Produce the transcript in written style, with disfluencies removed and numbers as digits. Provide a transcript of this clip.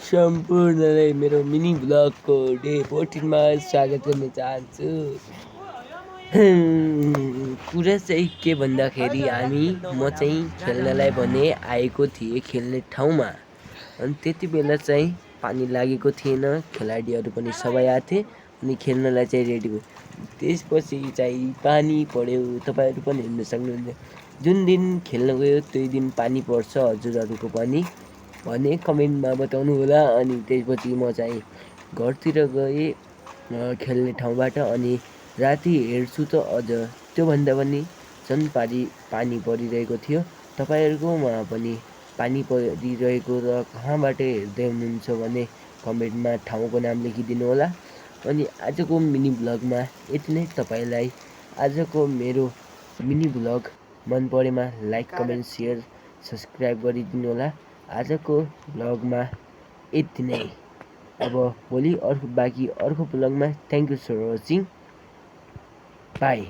सम्पूर्णलाई मेरो mini ब्लगको day 14 मा स्वागत गर्न चाहन्छु। कुरा चाहिँ के भन्दाखेरि म चाहिँ खेल्नलाई भने आएको थिएँ खेल्ने ठाउँमा। अनि त्यति बेला चाहिँ पानी लागेको थिएन, खेलाडीहरू पनि सबै आएको थिए अनि खेल्नलाई चाहिँ रेडी भयो। त्यसपछि चाहिँ पानी पर्यो, तपाईँहरू पनि हेर्न सक्नुहुन्छ। जुन दिन खेल्न गयो त्यही दिन पानी पर्छ हजुरहरूको पनि भने कमेन्टमा बताउनु होला। अनि त्यसपछि म चाहिँ घरतिर गएँ खेल्ने ठाउँबाट। अनि राति हेर्छु त अझ त्योभन्दा पनि झन् पानी परिरहेको थियो। तपाईँहरूकोमा पनि पानी परिरहेको र कहाँबाट हेर्दै हुनुहुन्छ भने कमेन्टमा ठाउँको नाम लेखिदिनु होला। अनि आजको मिनी भ्लगमा यति नै। तपाईँलाई आजको मेरो मिनी भ्लग मन परेमा लाइक कमेन्ट सेयर सब्सक्राइब गरिदिनु होला। आजको भ्लगमा यति नै। अब भोलि अर्को भ्लगमा thank you for watching, by.